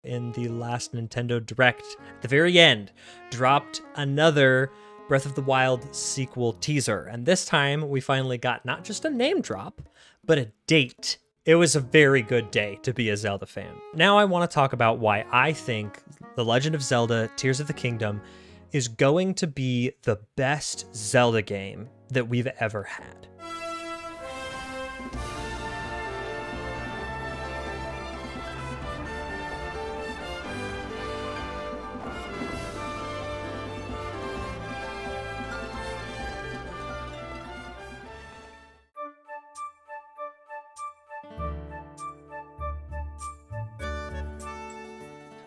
in the last Nintendo Direct, at the very end, dropped another Breath of the Wild sequel teaser. And this time we finally got not just a name drop, but a date. It was a very good day to be a Zelda fan. Now I want to talk about why I think The Legend of Zelda Tears of the Kingdom is going to be the best Zelda game that we've ever had.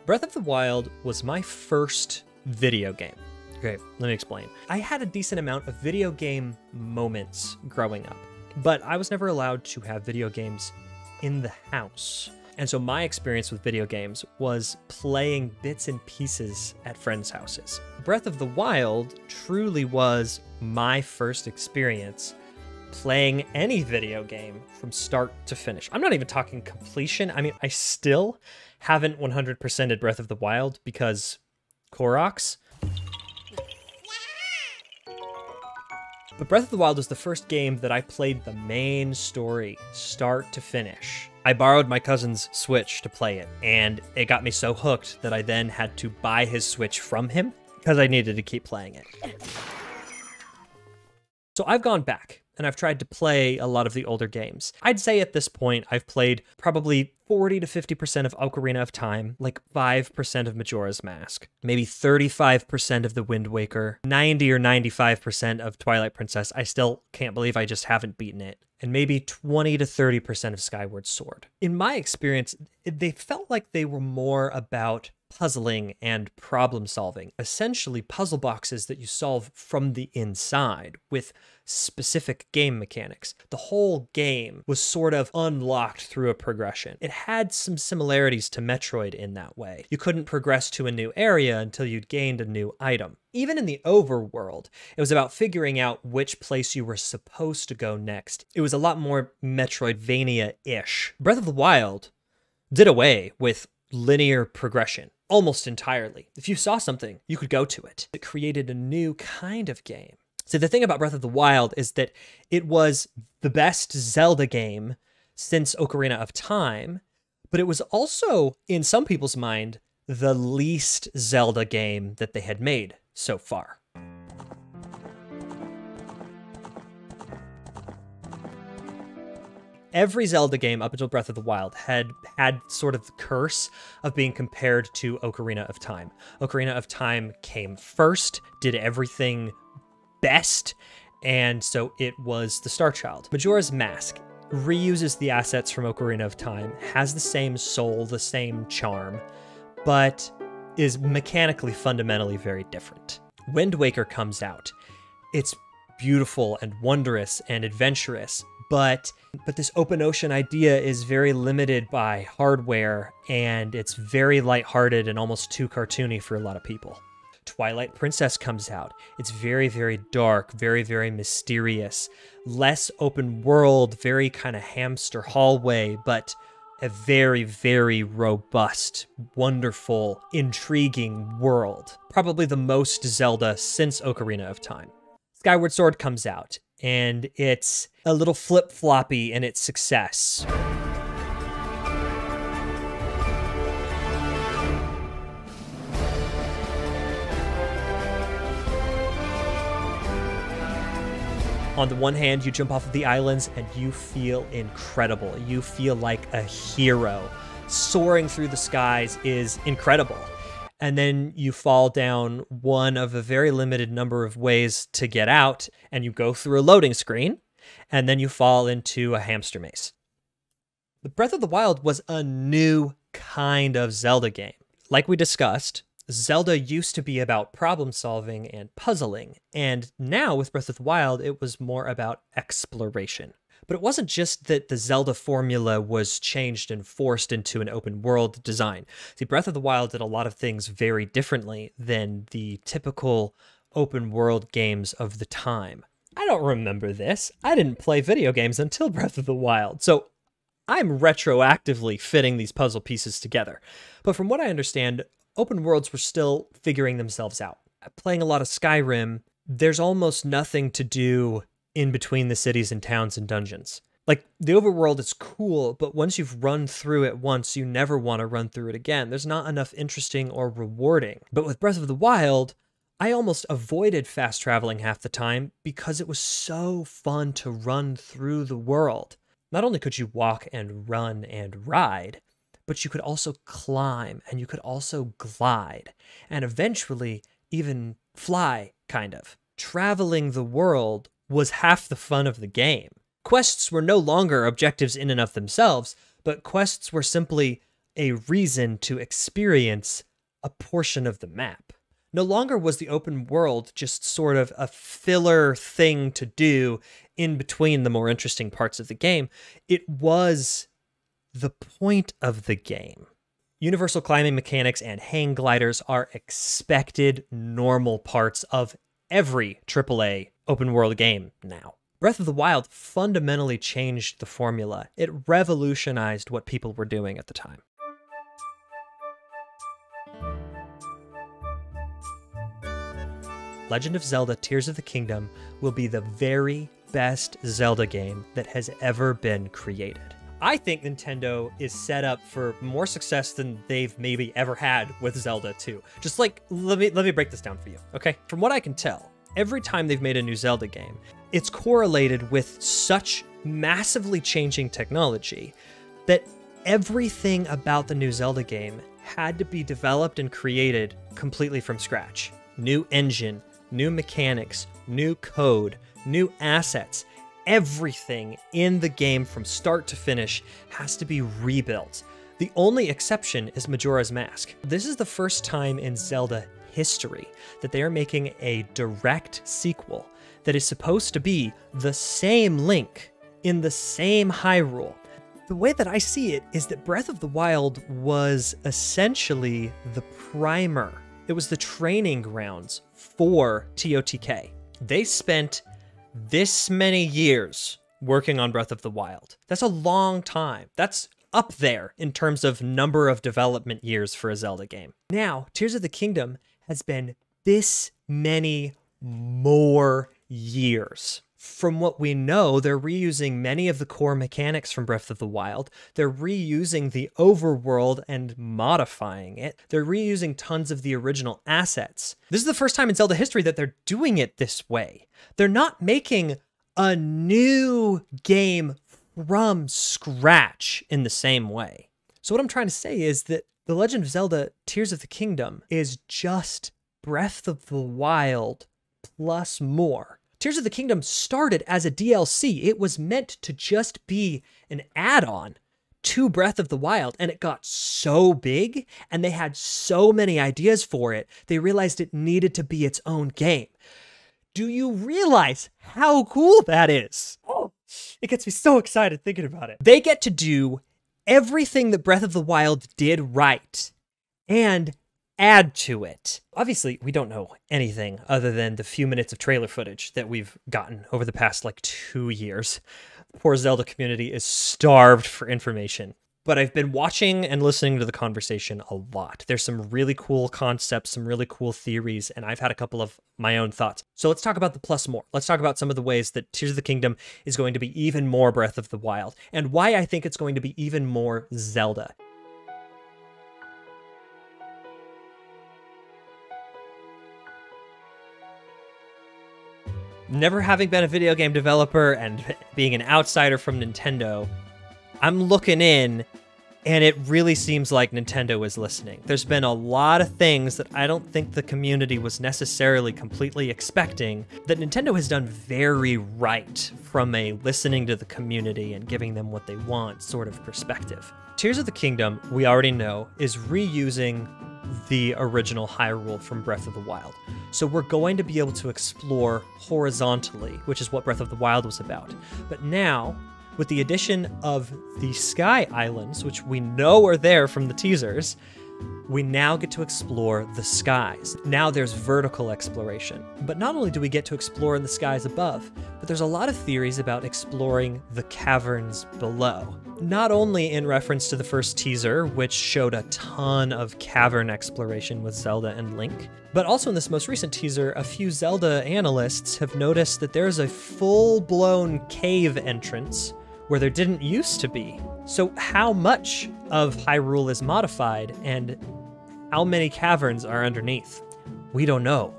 Breath of the Wild was my first video game. Okay, let me explain. I had a decent amount of video game moments growing up, but I was never allowed to have video games in the house. And so my experience with video games was playing bits and pieces at friends' houses. Breath of the Wild truly was my first experience playing any video game from start to finish. I'm not even talking completion. I mean, I still haven't 100%ed Breath of the Wild because Koroks. But Breath of the Wild was the first game that I played the main story, start to finish. I borrowed my cousin's Switch to play it, and it got me so hooked that I then had to buy his Switch from him because I needed to keep playing it. So I've gone back and I've tried to play a lot of the older games. I'd say at this point, I've played probably 40 to 50% of Ocarina of Time, like 5% of Majora's Mask, maybe 35% of The Wind Waker, 90 or 95% of Twilight Princess. I still can't believe I just haven't beaten it. And maybe 20 to 30% of Skyward Sword. In my experience, they felt like they were more about puzzling and problem solving, essentially puzzle boxes that you solve from the inside with specific game mechanics. The whole game was sort of unlocked through a progression. It had some similarities to Metroid in that way. You couldn't progress to a new area until you'd gained a new item. Even in the overworld, it was about figuring out which place you were supposed to go next. It was a lot more Metroidvania-ish. Breath of the Wild did away with linear progression almost entirely. If you saw something, you could go to it. It created a new kind of game. So the thing about Breath of the Wild is that it was the best Zelda game since Ocarina of Time, but it was also, in some people's mind, the least Zelda game that they had made so far. Every Zelda game up until Breath of the Wild had sort of the curse of being compared to Ocarina of Time. Ocarina of Time came first, did everything best, and so it was the Star Child. Majora's Mask reuses the assets from Ocarina of Time, has the same soul, the same charm, but is mechanically fundamentally very different. Wind Waker comes out. It's beautiful and wondrous and adventurous, but this open ocean idea is very limited by hardware, and it's very lighthearted and almost too cartoony for a lot of people. Twilight Princess comes out. It's very, very dark, very, very mysterious, less open world, very kind of hamster hallway, but a very, very robust, wonderful, intriguing world. Probably the most Zelda since Ocarina of Time. Skyward Sword comes out, and it's a little flip-floppy in its success. On the one hand, you jump off of the islands and you feel incredible. You feel like a hero. Soaring through the skies is incredible. And then you fall down one of a very limited number of ways to get out, and you go through a loading screen, and then you fall into a hamster maze. The Breath of the Wild was a new kind of Zelda game. Like we discussed, Zelda used to be about problem solving and puzzling, and now with Breath of the Wild, it was more about exploration. But it wasn't just that the Zelda formula was changed and forced into an open world design. See, Breath of the Wild did a lot of things very differently than the typical open world games of the time. I don't remember this. I didn't play video games until Breath of the Wild, so I'm retroactively fitting these puzzle pieces together. But from what I understand, open worlds were still figuring themselves out. Playing a lot of Skyrim, there's almost nothing to do in between the cities and towns and dungeons. Like, the overworld is cool, but once you've run through it once, you never want to run through it again. There's not enough interesting or rewarding. But with Breath of the Wild, I almost avoided fast traveling half the time because it was so fun to run through the world. Not only could you walk and run and ride, but you could also climb and you could also glide and eventually even fly, kind of. Traveling the world was half the fun of the game. Quests were no longer objectives in and of themselves, but quests were simply a reason to experience a portion of the map. No longer was the open world just sort of a filler thing to do in between the more interesting parts of the game. It was the point of the game. Universal climbing mechanics and hang gliders are expected normal parts of every AAA open world game now. Breath of the Wild fundamentally changed the formula. It revolutionized what people were doing at the time. Legend of Zelda Tears of the Kingdom will be the very best Zelda game that has ever been created. I think Nintendo is set up for more success than they've maybe ever had with Zelda 2. Just like, let me break this down for you, okay? From what I can tell, every time they've made a new Zelda game, it's correlated with such massively changing technology that everything about the new Zelda game had to be developed and created completely from scratch. New engine, new mechanics, new code, new assets. Everything in the game from start to finish has to be rebuilt. The only exception is Majora's Mask. This is the first time in Zelda history that they are making a direct sequel that is supposed to be the same Link in the same Hyrule. The way that I see it is that Breath of the Wild was essentially the primer. It was the training grounds for TOTK. They spent this many years working on Breath of the Wild. That's a long time. That's up there in terms of number of development years for a Zelda game. Now, Tears of the Kingdom has been this many more years. From what we know, they're reusing many of the core mechanics from Breath of the Wild. They're reusing the overworld and modifying it. They're reusing tons of the original assets. This is the first time in Zelda history that they're doing it this way. They're not making a new game from scratch in the same way. So what I'm trying to say is that The Legend of Zelda Tears of the Kingdom is just Breath of the Wild plus more. Tears of the Kingdom started as a DLC. It was meant to just be an add-on to Breath of the Wild, and it got so big, and they had so many ideas for it, they realized it needed to be its own game. Do you realize how cool that is? Oh, it gets me so excited thinking about it. They get to do everything that Breath of the Wild did right, and add to it. Obviously, we don't know anything other than the few minutes of trailer footage that we've gotten over the past, 2 years. The poor Zelda community is starved for information. But I've been watching and listening to the conversation a lot. There's some really cool concepts, some really cool theories, and I've had a couple of my own thoughts. So let's talk about the plus more. Let's talk about some of the ways that Tears of the Kingdom is going to be even more Breath of the Wild, and why I think it's going to be even more Zelda. Never having been a video game developer and being an outsider from Nintendo, I'm looking in, and it really seems like Nintendo is listening. There's been a lot of things that I don't think the community was necessarily completely expecting that Nintendo has done very right from a listening to the community and giving them what they want sort of perspective. Tears of the Kingdom, we already know, is reusing the original Hyrule from Breath of the Wild. So we're going to be able to explore horizontally, which is what Breath of the Wild was about. But now, with the addition of the Sky Islands, which we know are there from the teasers, we now get to explore the skies. Now there's vertical exploration. But not only do we get to explore in the skies above, but there's a lot of theories about exploring the caverns below. Not only in reference to the first teaser, which showed a ton of cavern exploration with Zelda and Link, but also in this most recent teaser, a few Zelda analysts have noticed that there's a full-blown cave entrance where there didn't used to be. So how much of Hyrule is modified and how many caverns are underneath? We don't know,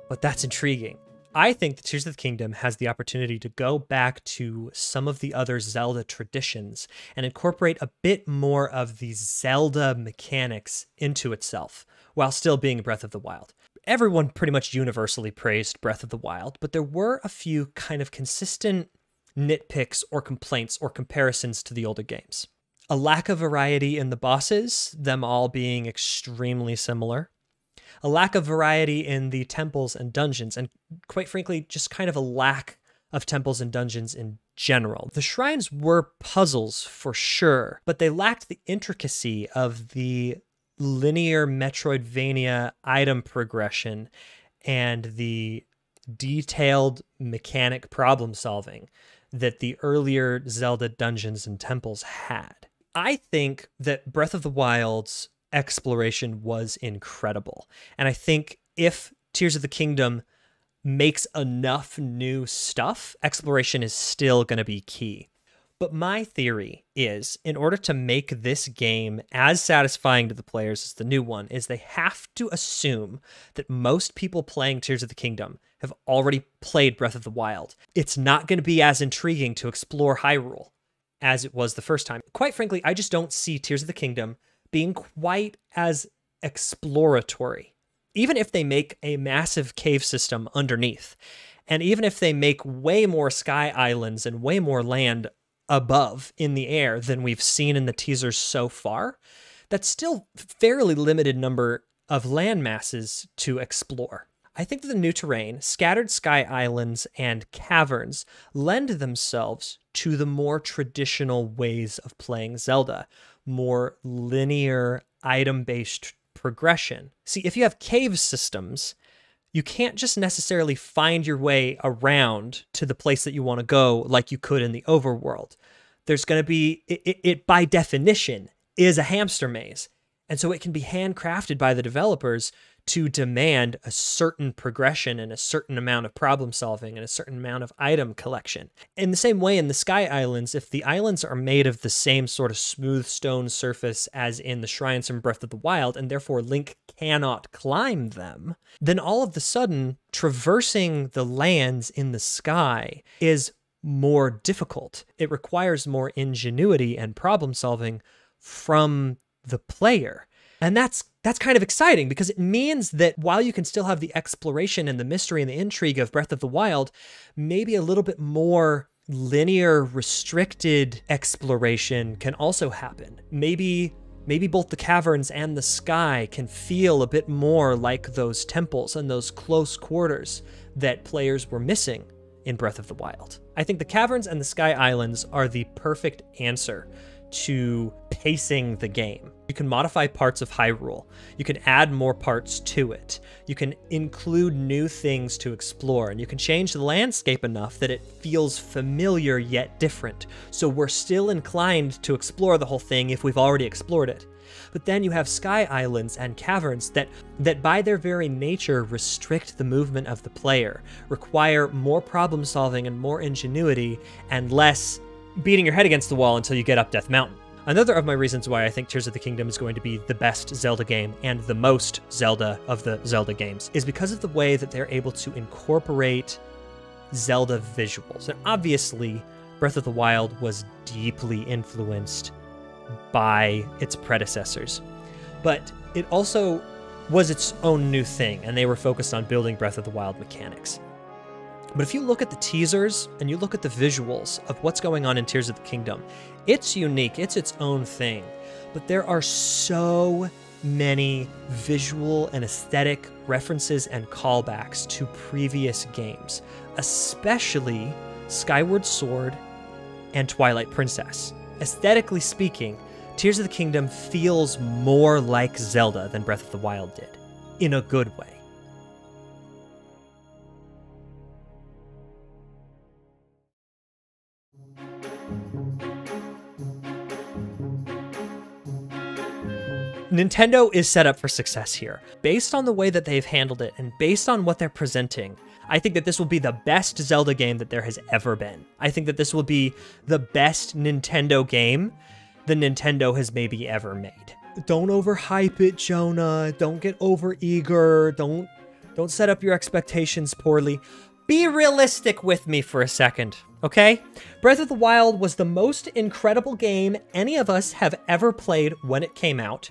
but that's intriguing. I think that Tears of the Kingdom has the opportunity to go back to some of the other Zelda traditions and incorporate a bit more of the Zelda mechanics into itself, while still being Breath of the Wild. Everyone pretty much universally praised Breath of the Wild, but there were a few kind of consistent nitpicks or complaints or comparisons to the older games. A lack of variety in the bosses, them all being extremely similar. A lack of variety in the temples and dungeons, and quite frankly, just kind of a lack of temples and dungeons in general. The shrines were puzzles for sure, but they lacked the intricacy of the linear Metroidvania item progression and the detailed mechanic problem solving that the earlier Zelda dungeons and temples had. I think that Breath of the Wild's exploration was incredible. And I think if Tears of the Kingdom makes enough new stuff, exploration is still going to be key. But my theory is, in order to make this game as satisfying to the players as the new one, is they have to assume that most people playing Tears of the Kingdom have already played Breath of the Wild. It's not going to be as intriguing to explore Hyrule as it was the first time. Quite frankly, I just don't see Tears of the Kingdom being quite as exploratory. Even if they make a massive cave system underneath, and even if they make way more sky islands and way more land above in the air than we've seen in the teasers so far, that's still fairly limited number of land masses to explore. I think that the new terrain, scattered sky islands, and caverns lend themselves to the more traditional ways of playing Zelda, more linear item-based progression. See, if you have cave systems, you can't just necessarily find your way around to the place that you want to go like you could in the overworld. There's going to be, it by definition is a hamster maze. And so it can be handcrafted by the developers to demand a certain progression and a certain amount of problem solving and a certain amount of item collection. In the same way in the Sky Islands, if the islands are made of the same sort of smooth stone surface as in the shrines from Breath of the Wild, and therefore Link cannot climb them, then all of a sudden traversing the lands in the sky is more difficult. It requires more ingenuity and problem solving from the player. And that's kind of exciting because it means that while you can still have the exploration and the mystery and the intrigue of Breath of the Wild, maybe a little bit more linear, restricted exploration can also happen. Maybe both the caverns and the sky can feel a bit more like those temples and those close quarters that players were missing in Breath of the Wild. I think the caverns and the Sky Islands are the perfect answer to pacing the game. You can modify parts of Hyrule. You can add more parts to it. You can include new things to explore, and you can change the landscape enough that it feels familiar yet different. So we're still inclined to explore the whole thing if we've already explored it. But then you have sky islands and caverns that by their very nature restrict the movement of the player, require more problem solving and more ingenuity, and less beating your head against the wall until you get up Death Mountain. Another of my reasons why I think Tears of the Kingdom is going to be the best Zelda game and the most Zelda of the Zelda games is because of the way that they're able to incorporate Zelda visuals. And obviously, Breath of the Wild was deeply influenced by its predecessors, but it also was its own new thing, and they were focused on building Breath of the Wild mechanics. But if you look at the teasers and you look at the visuals of what's going on in Tears of the Kingdom, it's unique, it's its own thing. But there are so many visual and aesthetic references and callbacks to previous games, especially Skyward Sword and Twilight Princess. Aesthetically speaking, Tears of the Kingdom feels more like Zelda than Breath of the Wild did, in a good way. Nintendo is set up for success here. Based on the way that they've handled it and based on what they're presenting, I think that this will be the best Zelda game that there has ever been. I think that this will be the best Nintendo game the Nintendo has maybe ever made. Don't overhype it, Jonah. Don't get overeager. Don't set up your expectations poorly. Be realistic with me for a second, okay? Breath of the Wild was the most incredible game any of us have ever played when it came out,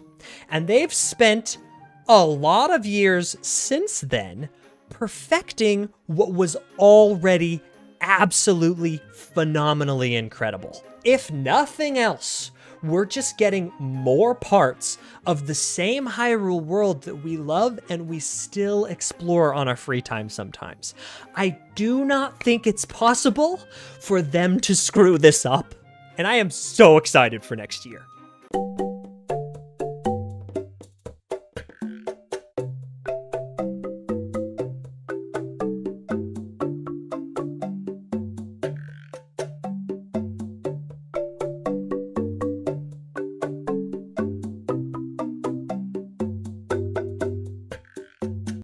and they've spent a lot of years since then perfecting what was already absolutely phenomenally incredible. If nothing else, we're just getting more parts of the same Hyrule world that we love and we still explore on our free time sometimes. I do not think it's possible for them to screw this up, and I am so excited for next year.